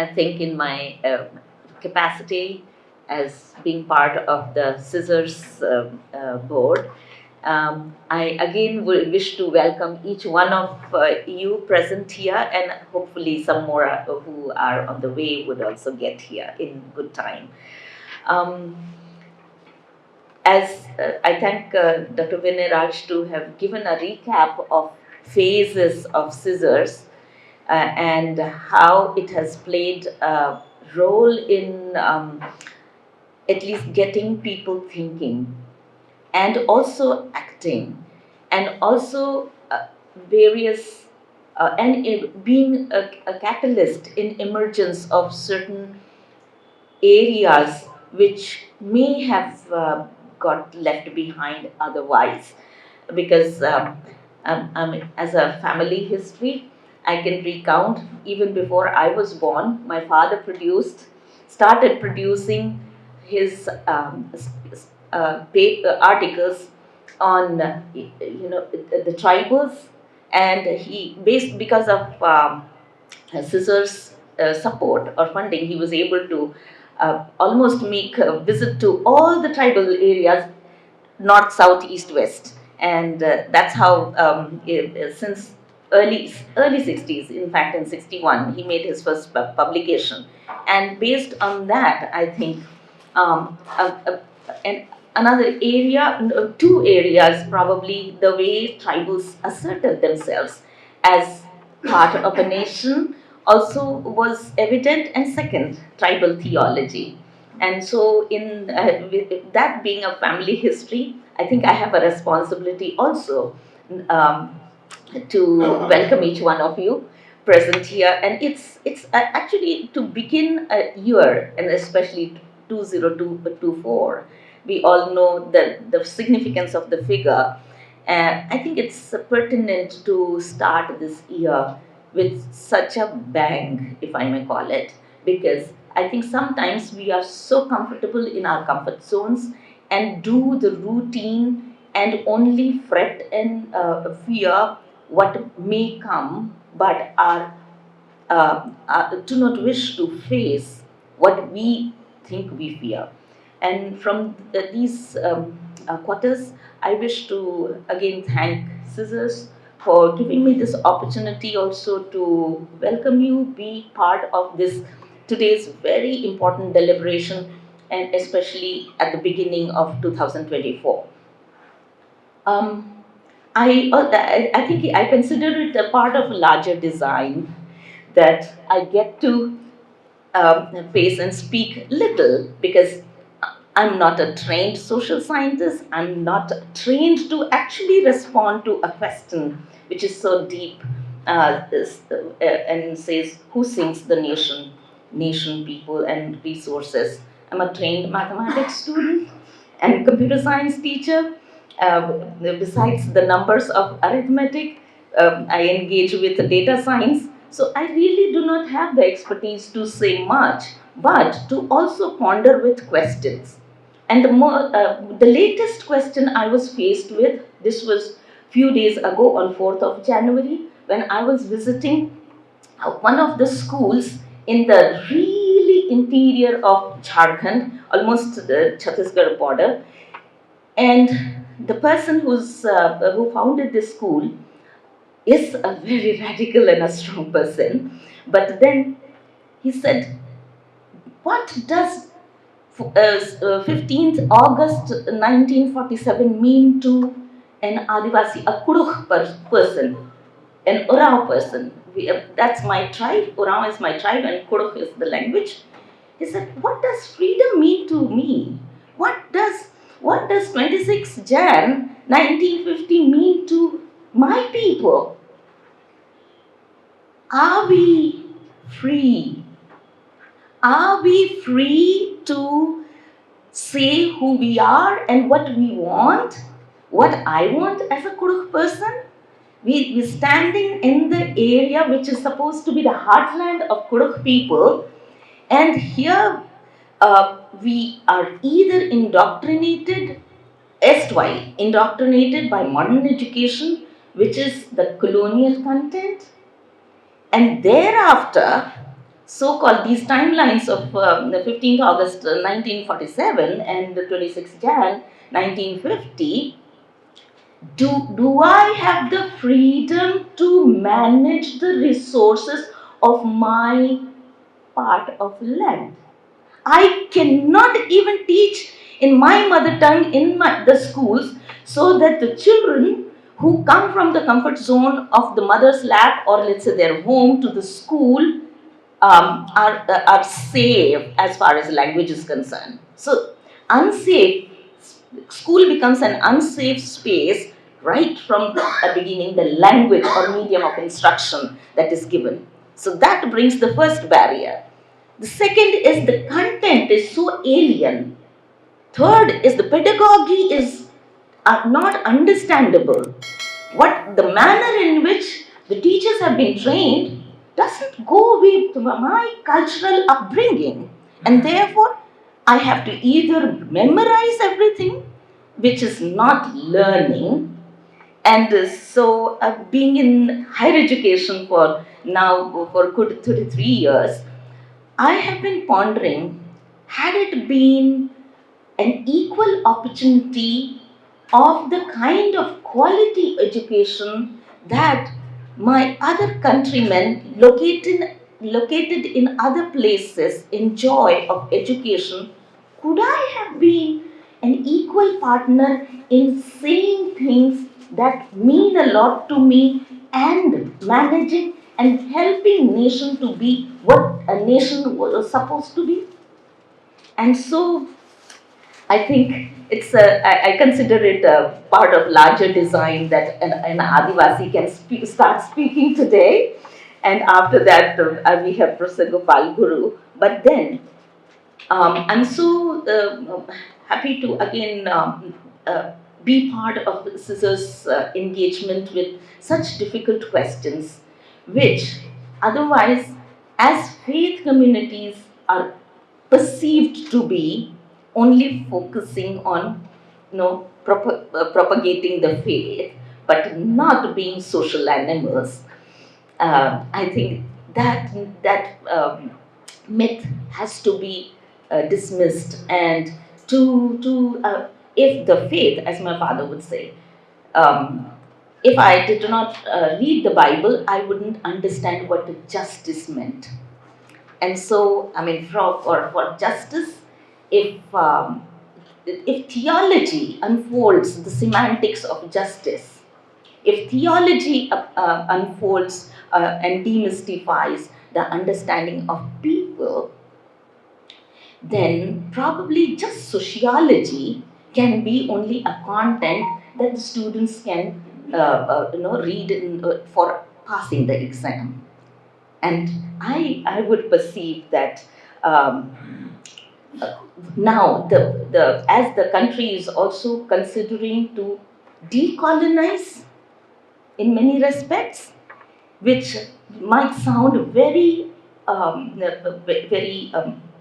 I think in my capacity as being part of the Scissors board, I again wish to welcome each one of you present here, and hopefully some more who are on the way would also get here in good time. Um, as I thank Dr. Vinay Raj to have given a recap of phases of Scissors and how it has played a role in at least getting people thinking and also acting and also various and being a catalyst in emergence of certain areas which may have got left behind otherwise because as a family history I can recount even before I was born my father started producing his articles on the tribals, and he based because of Scissors support or funding, he was able to almost make a visit to all the tribal areas, north, south, east, west, and that's how since early 60s, in fact in 61, he made his first publication, and based on that, I think and another area, two areas probably, the way tribals asserted themselves as part of a nation also was evident, and second, tribal theology. And so, in with that being a family history, I think I have a responsibility also um, to welcome each one of you present here. And it's actually to begin a year, and especially 2024. We all know the significance of the figure. I think it's pertinent to start this year with such a bang, if I may call it, because I think sometimes we are so comfortable in our comfort zones and do the routine and only fret and fear what may come, but do not wish to face what we think we fear. And from these quarters, I wish to again thank Scissors for giving me this opportunity also to welcome you, be part of this today's very important deliberation, and especially at the beginning of 2024. Um, I think I consider it a part of a larger design that I get to face and speak little because I'm not a trained social scientist. I'm not trained to actually respond to a question which is so deep and says, who sings the nation, people, and resources. I'm a trained mathematics student and computer science teacher. Besides the numbers of arithmetic, I engage with data science. So I really do not have the expertise to say much, but to also ponder with questions. And the latest question I was faced with, this was few days ago on 4th of January, when I was visiting one of the schools in the really interior of Jharkhand, almost the Chhattisgarh border. And the person who founded this school is a very radical and a strong person. But then he said, what does 15th August 1947 mean to an Adivasi, a Kudukh person, an Urao person? That's my tribe, Urao is my tribe, and Kudukh is the language. He said, what does freedom mean to me? What does 26 Jan 1950 mean to my people? Are we free? Are we free to say who we are and what we want? What I want as a Kudukh person? We're standing in the area which is supposed to be the heartland of Kudukh people, and here we are either indoctrinated by modern education, which is the colonial content, and thereafter so-called these timelines of the 15th August 1947 and the 26th Jan 1950, do I have the freedom to manage the resources of my part of land? I cannot even teach in my mother tongue in the schools, so that the children who come from the comfort zone of the mother's lap, or let's say their home, to the school are safe as far as language is concerned. So unsafe, school becomes an unsafe space right from the beginning, the language or medium of instruction that is given. So that brings the first barrier. The second is the content is so alien. Third is the pedagogy is not understandable. What the manner in which the teachers have been trained doesn't go with my cultural upbringing, and therefore I have to either memorize everything, which is not learning. And so being in higher education for now for good 33 years, I have been pondering, had it been an equal opportunity of the kind of quality education that my other countrymen located in other places enjoy of education, could I have been an equal partner in saying things that mean a lot to me and managing and helping nation to be what a nation was supposed to be? And so I think I consider it a part of larger design that an Adivasi can start speaking today. And after that, we have Professor Gopal Guru. But then, I'm so happy to again be part of Scissors' engagement with such difficult questions, which otherwise, as faith communities, are perceived to be only focusing on propagating the faith, but not being social animals. I think that myth has to be dismissed, and if the faith, as my father would say, um, if I did not read the Bible, I wouldn't understand what justice meant. And so, I mean, for justice, if theology unfolds the semantics of justice, if theology unfolds and demystifies the understanding of people, then probably just sociology can be only a content that the students can read for passing the exam. And I would perceive that now as the country is also considering to decolonize in many respects, which might sound very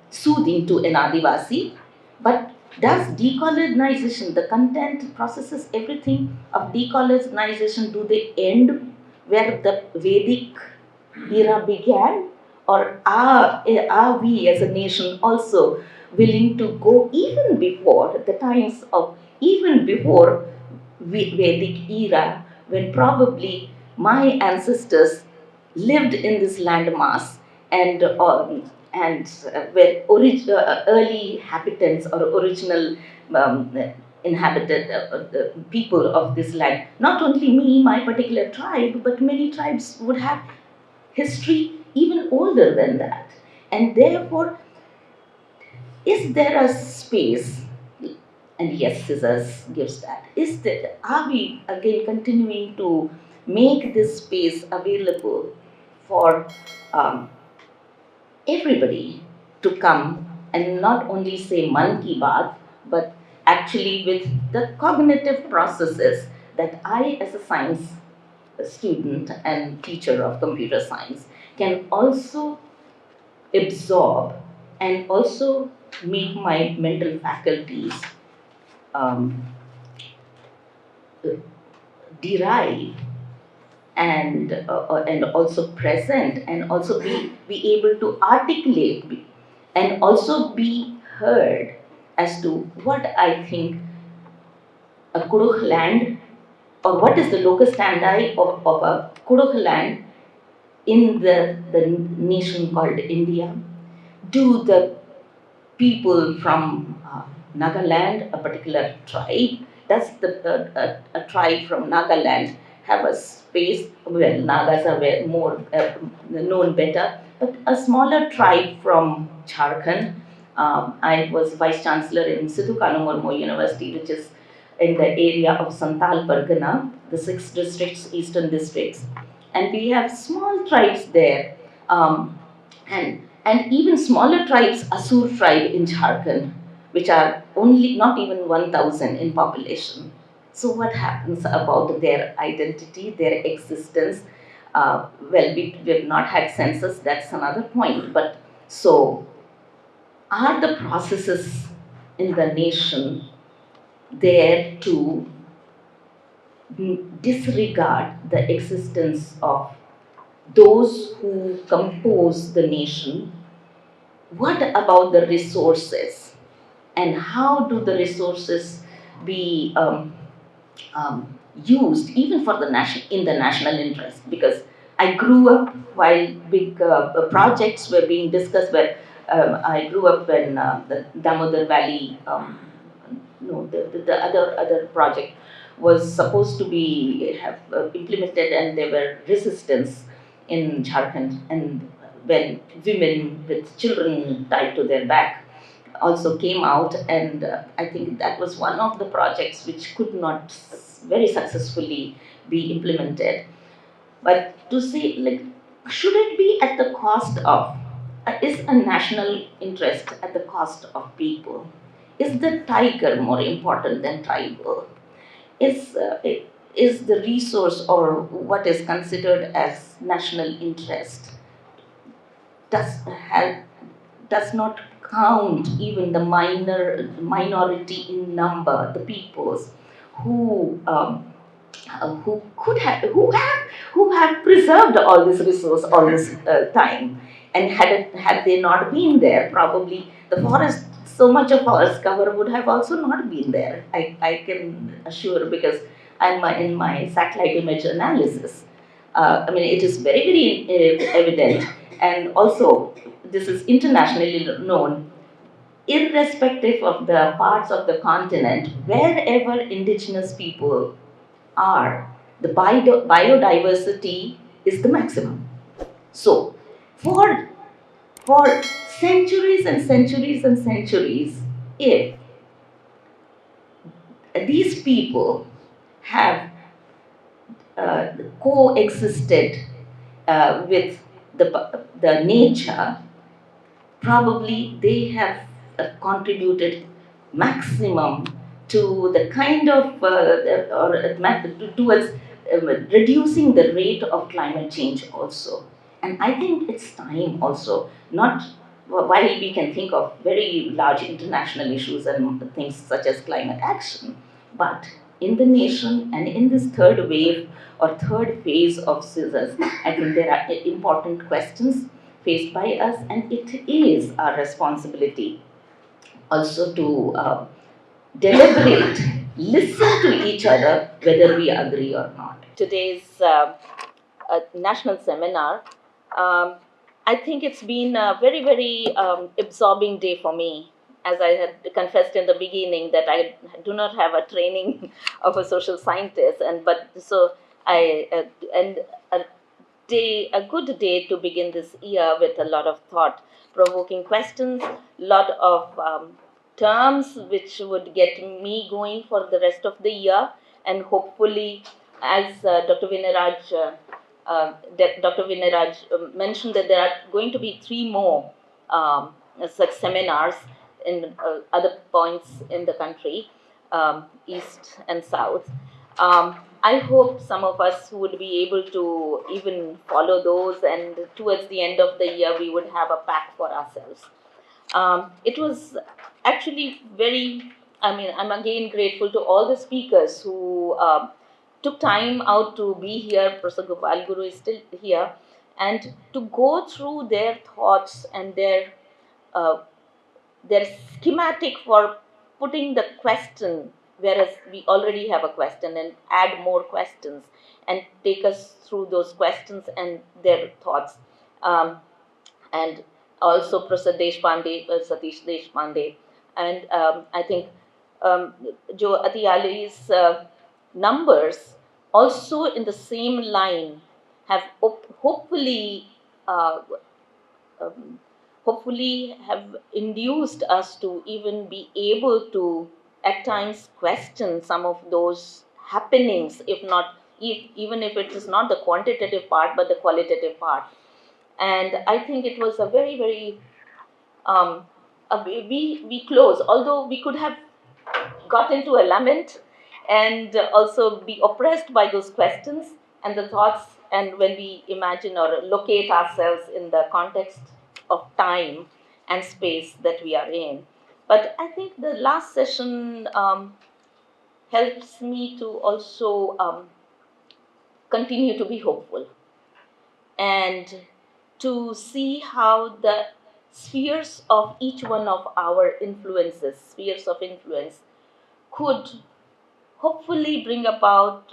soothing to an Adivasi, but does decolonization, the content processes, everything of decolonization, do they end where the Vedic era began? Or are we as a nation also willing to go even before the times of, even before Vedic era, when probably my ancestors lived in this landmass and were early inhabitants or original um, inhabited people of this land. Not only me, my particular tribe, but many tribes would have history even older than that. And therefore, is there a space? And yes, scissors gives that. Is that, are we again continuing to make this space available for um, everybody to come and not only say Man Ki Baat, but actually with the cognitive processes that I, as a science student and teacher of computer science, can also absorb and also make my mental faculties um, derive and also present, and also be able to articulate and also be heard as to what I think a Kurukh land, or what is the locus standi of a Kurukh land in the nation called India. Do the people from Nagaland, a particular tribe, does a tribe from Nagaland have a space? Well, Nagas are more known better, but a smaller tribe from Jharkhand. I was vice chancellor in Sidhu Kanu Murmu University, which is in the area of Santal Pargana, the 6 districts, eastern districts, and we have small tribes there, and even smaller tribes, Asur tribe in Jharkhand, which are only not even 1,000 in population. So what happens about their identity, their existence? Well, we have not had census, that's another point. But so, are the processes in the nation there to disregard the existence of those who compose the nation? What about the resources, and how do the resources be used even for the in the national interest? Because I grew up while big projects were being discussed. Where I grew up when the Damodar Valley, no, the other project was supposed to be have implemented, and there were resistance in Jharkhand, and when women with children tied to their back also came out, and I think that was one of the projects which could not very successfully be implemented. But to say, like, should it be at the cost of, is a national interest at the cost of people? Is the tiger more important than tribal? Is the resource, or what is considered as national interest, does have does not count even the minority in number, the peoples who have preserved all this resource all this time, and had they not been there, probably the forest, so much of forest cover would have also not been there. I can assure, because I'm in my satellite image analysis. I mean, it is very, very evident, and also this is internationally known. Irrespective of the parts of the continent, wherever indigenous people are, the biodiversity is the maximum. So, for for centuries and centuries and centuries, if these people have coexisted with the nature, probably they have contributed maximum to the kind of towards reducing the rate of climate change also. And I think it's time also, not while we can think of very large international issues and things such as climate action, but in the nation and in this third wave or third phase of scissors, I think there are important questions faced by us, and it is our responsibility also to deliberate, listen to each other, whether we agree or not. Today's national seminar, I think it's been a very, very absorbing day for me. As I had confessed in the beginning, that I do not have a training of a social scientist, and but so I and a good day to begin this year with a lot of thought-provoking questions, lot of terms which would get me going for the rest of the year, and hopefully, as Dr. Viniraj mentioned, that there are going to be 3 more such seminars in other points in the country, east and south. I hope some of us would be able to even follow those, and towards the end of the year, we would have a pack for ourselves. It was actually very, I mean, I'm again grateful to all the speakers who took time out to be here. Professor Gopal Guru is still here, and to go through their thoughts and uh, their schematic for putting the question, whereas we already have a question, and add more questions and take us through those questions and their thoughts. Um, and also Professor Deshpande, Satish Deshpande, and I think Joe Atiyali's numbers also in the same line have hopefully uh, um, hopefully have induced us to even be able to at times question some of those happenings, if not, even if it is not the quantitative part but the qualitative part. And I think it was a very, very um, we close, although we could have got into a lament and also be oppressed by those questions and the thoughts, and when we imagine or locate ourselves in the context of time and space that we are in. But I think the last session helps me to also continue to be hopeful and to see how the spheres of each one of our influences, spheres of influence, could hopefully bring about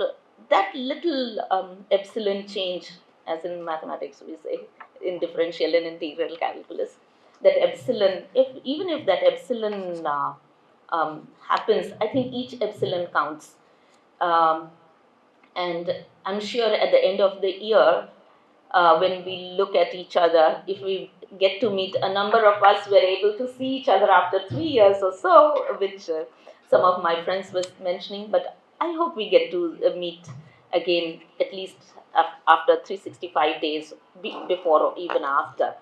that little epsilon change, as in mathematics we say, in differential and integral calculus. That epsilon, if even if that epsilon happens, I think each epsilon counts. Um, and I'm sure at the end of the year, when we look at each other, if we get to meet, a number of us were able to see each other after 3 years or so, which some of my friends was mentioning, but I hope we get to meet again at least after 365 days, before or even after,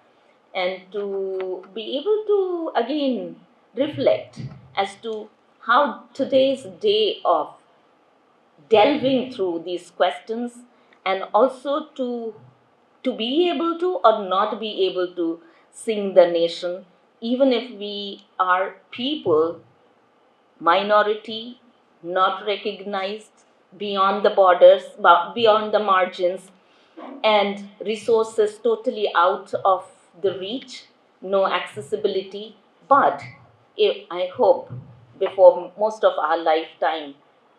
and to be able to again reflect as to how today's day of delving through these questions, and also to be able to or not be able to sing the nation, even if we are people, minority, not recognized, beyond the borders, beyond the margins, and resources totally out of the reach, no accessibility. But I hope before most of our lifetime,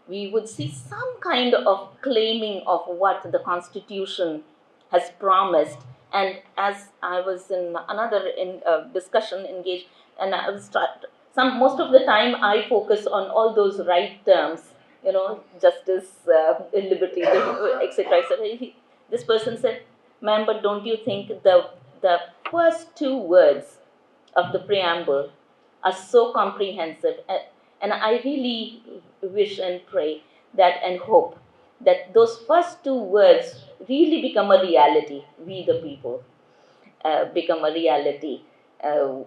we would see some kind of claiming of what the Constitution has promised. And as I was in another discussion engaged, and I was some most of the time I focus on all those right terms, justice, liberty, etc., etc. This person said, "Ma'am, but don't you think the first two words of the preamble are so comprehensive?" And I really wish and pray that and hope that those first two words really become a reality. We the people become a reality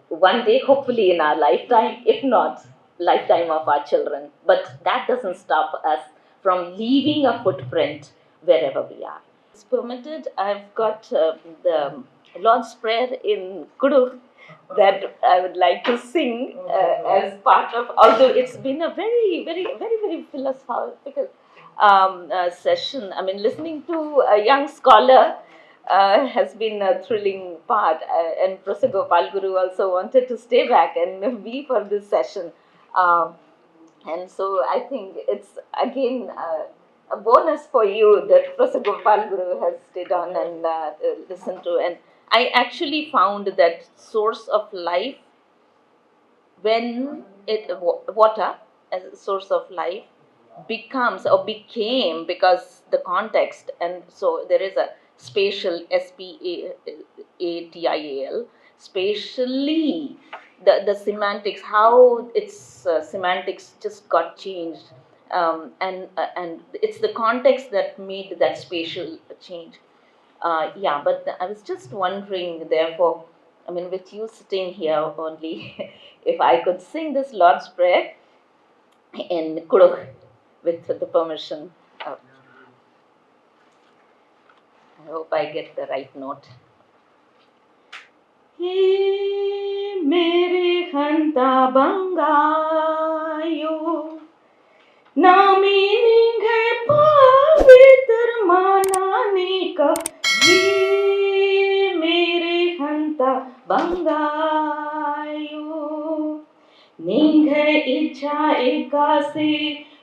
one day, hopefully in our lifetime, if not lifetime of our children. But that doesn't stop us from leaving a footprint wherever we are. It's permitted. I've got the Lord's Prayer in Kudu that I would like to sing as part of, although it's been a very, very, very, very philosophical session. I mean, listening to a young scholar has been a thrilling part. And Professor Gopal Guru also wanted to stay back and be for this session. Um, and so I think it's again a bonus for you that Professor Gopal Guru has stayed on and listened to. And I actually found that source of life, when water as a source of life becomes or became, because the context, and so there is a spatial, SPATIAL, spatially, the semantics, how its semantics just got changed, and it's the context that made that spatial change. Yeah, but I was just wondering, therefore, I mean, with you sitting here only, if I could sing this Lord's Prayer in Kuruk with the permission. Of, I hope I get the right note. He mere khanta bangayo, na meaning hai इच्छा एका से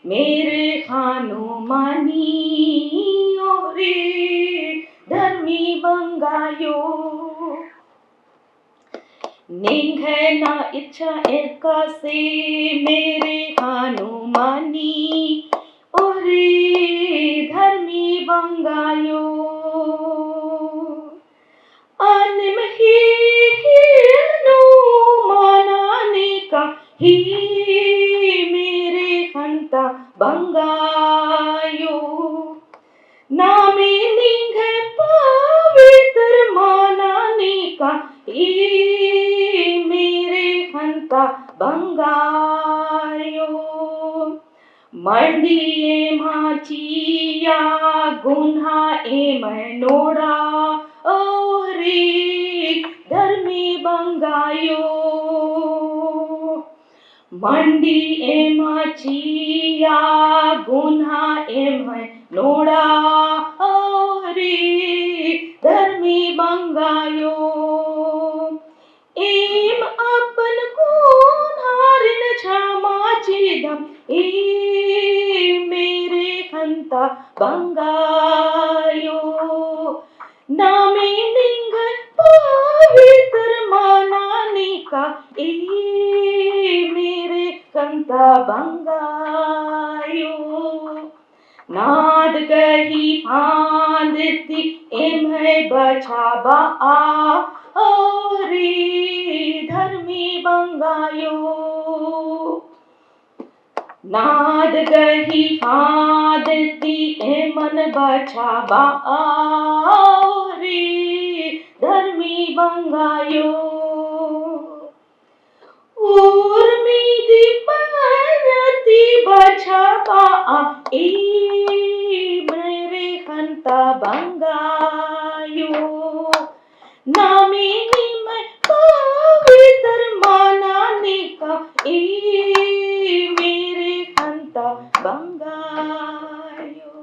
मेरे खानो मानी रे धर्मी बंगायो निंग है ना इच्छा एका से मेरे खानो मानी रे धर्मी बंगायो अनिम ही नो मानाने का ही मेरे खंता बंगायो नामे निंग पवित्र मानाने का ही मेरे खंता बंगायो मंदिए माचिया गुन्हा ए मनोड़ा रे धर्मी बंगायो मंडी ए माचिया गुन्हा ए मनोड़ा रे धर्मी बंगायो एम अपन गुन्हारिन क्षमाचिदम मेरे खंता बंगायो नामे निंग पवित्र मानाने का मेरे खंता बंगायो नाद कही फांदती एम बछाबा रे धर्मी बंगायो नाद गही फादती एमन बछाबा रे धर्मी बंगायो उर्मी दीपनती बछाबा मेरे खंता बंगायो नामे निम पवित्र मानाने का मेरे खंता बंगायो